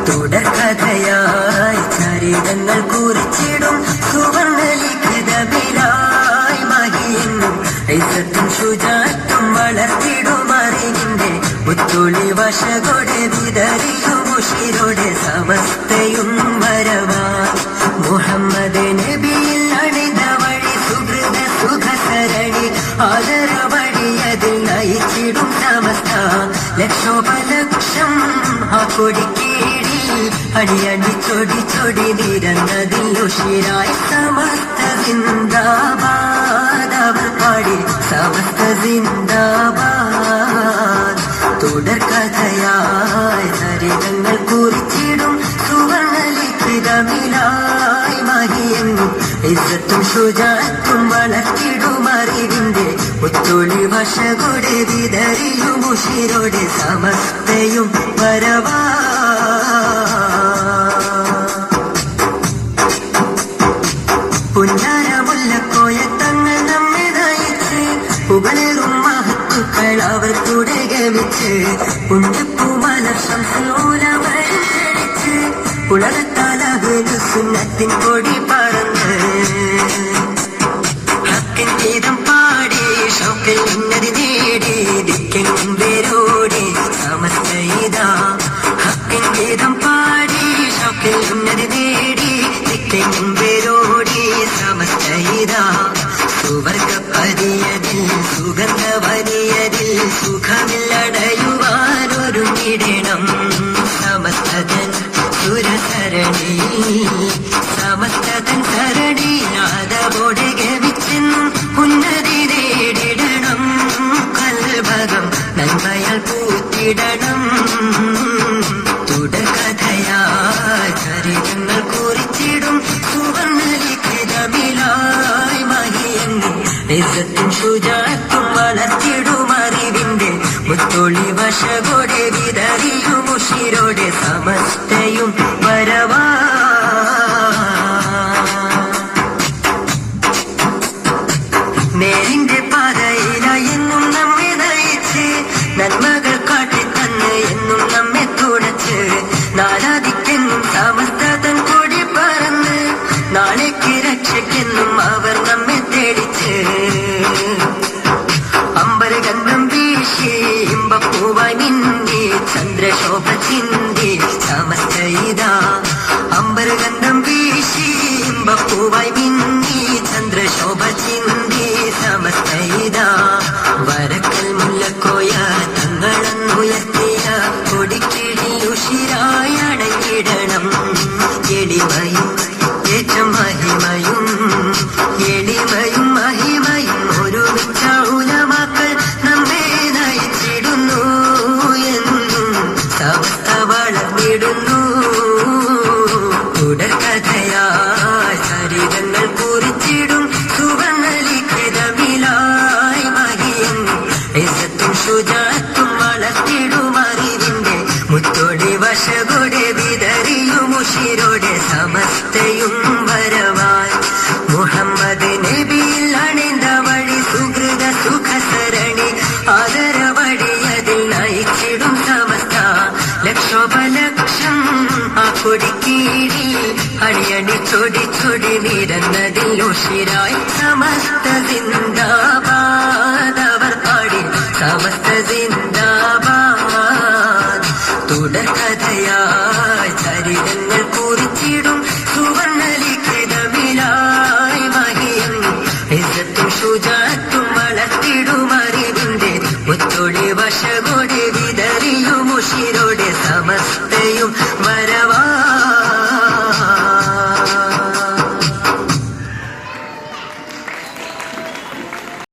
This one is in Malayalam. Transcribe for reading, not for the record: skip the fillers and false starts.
തുടർക്കഥയായി ചരിതങ്ങൾ കുറിച്ചിടും സുവർണ ലിഖിതമിലായി മഹിയെന്നും ഐസത്തും ശുചാത്തും വളർത്തിടും അറിവിന്റെ ഉത്തുളി വശകൊടെ വിതറിയും ഉഷിരോടെ സമസ്തയും വരവാ മുഹമ്മദ് നബിയിൽ അണിത വഴി സുഹൃത സുഖസരണി ആദരവഴിയതിൽ നയിച്ചിടും സമസ്ത ലക്ഷോപലക്ഷം ആ കൊടിക്കീഴിൽ അണിയണി ചൊടി ചൊടി നിരന്നതിൽ ഉഷിരായി സമസ്ത സിന്ദാബാദ് അവർ പാടി സമസ്ത സിന്ദാബാദ് തുടർക്കഥയായി ചരിതങ്ങൾ കുറിച്ചിടും സുവർണ ലിഖിതമിലായി മഹിയെന്നും ഇസ്സത്തും ശുചാത്തും വളർത്തിടും അറിവിന്റെ ഉത്തുളി വശകൊടെ വിതറിയും ഉഷിരോടെ സമസ്തയും വരവാ പുന്നാരമുല്ലക്കോയ തങ്ങൾ നമ്മെ നയിച്ച് പുകളേറും മഹത്തുക്കൾ അവർ കൂടെ ഗമിച്ച് പുണ്യപ്പൂമല ശംസൂലമരിച്ച് പുളർത്താലകലു സുന്നത്തിൻ കൊടി പറന്ന് ഹക്കിൻ ഗീതം പാടി ഷൗക്കിൽ ഉന്നതി നേടി ദിക്കെങ്ങും പേരോടി സമസ്തയിതാ ഹക്കിൻ ഗീതം പാടി ഷൗക്കിൽ ഉന്നതി നേടി ദിക്കെങ്ങും പേരോടി സമസ്തയിതാ സുവർഗപതിയതിൽ സുഗന്ധവനിയതിൽ സുഖമില്ലടയുവാനൊരുങ്ങിടണം സമസ്തൻ സുരസരണി സമസ്തൻ സരണി യാദവോടെ ഗമിച്ചെന്നും ഉന്നതി നേടിടണം കൽഭകം നന്മയാൽ പൂത്തിടണം തുടർക്കഥയാ ചരിതങ്ങൾ കുറിച്ചിടും സുവർണ ലിഖിതമിലായി മഹിയെന്നും ഇസ്സത്തും ശുചാത്തും വളർത്തിടും അറിവിന്റെ മുത്തൊളി വശകൊടെ വിതറിയും ഉഷിരോടെ സമസ്തയും വരവാ നേരിന്റെ പാതയിലായി എന്നും നമ്മെ നയിച്ച് നന്മകൾ കാട്ടിത്തന്ന് എന്നും നമ്മെ തുണച്ച് നാലാദിക്കെന്നും സമസ്തൻ കൊടി പറന്ന് നാളേക്ക് രക്ഷയ്ക്കെന്നും അവർ നമ്മെ തേടിച്ച് അമ്പരഗന്ധം വീശി ഇമ്പപ്പൂവായി മിന്നി ചന്ദ്രശോഭ ചിന്തി സമസ്തയിതാ അമ്പരഗന്ധം വീശി ഇമ്പപ്പൂവായി മിന്നി ചന്ദ്രശോഭ ചിന്തി സമസ്തയിതാ വരക്കൽ മുല്ലക്കോയ തങ്ങളെന്നുയർത്തിയ കൊടിക്കിഴിൽ ഉഷിരായി അടങ്ങിടണം എളിമയും ഏറ്റവും മഹിമയും എളിമയും മഹിമയും ഒരുമിച്ച ഉലമാക്കൾ നമ്മെ നയിച്ചിടുന്നു എന്നും സമസ്ത വളർന്നിടുന്നു തുടർക്കഥയാ ചരിതങ്ങൾ കുറിച്ചിടും സുവർണ ലിഖിതമിലായി മഹിയെന്നും ഇസ്സത്തും ശുചാത്തും വളർത്തിടും അറിവിന്റെ മുത്തോടെ വശകൊടെ വിതറിയും ഉഷിരോടെ സമസ്തയും വരവായി മുഹമ്മദ് നബിയിൽ അണിந்த വഴി സുഹൃത സുഖസരണി ആദരവഴിയതിൽ നയിച്ചിടും സമസ്ത ലക്ഷോപലക്ഷം ആ കൊടിക്കീഴിൽ അണിയണി ചൊടി ചൊടി നിരന്നതിൽ ഉഷിരായി സമസ്ത സിന്ദാബാദ് അവർ പാടി സമസ്ത സിന്ദാബാദ് തുടർക്കഥയായി ചരിതങ്ങൾ കുറിച്ചിടും സുവർണ ലിഖിതമിലായി മഹിയെന്നും ഇസ്സത്തും ശുചാത്തും വളർത്തിടും അറിവിന്റെ മുത്തൊളി വശകൊടെ വിതറിയും ഉഷിരോടെ സമസ്ത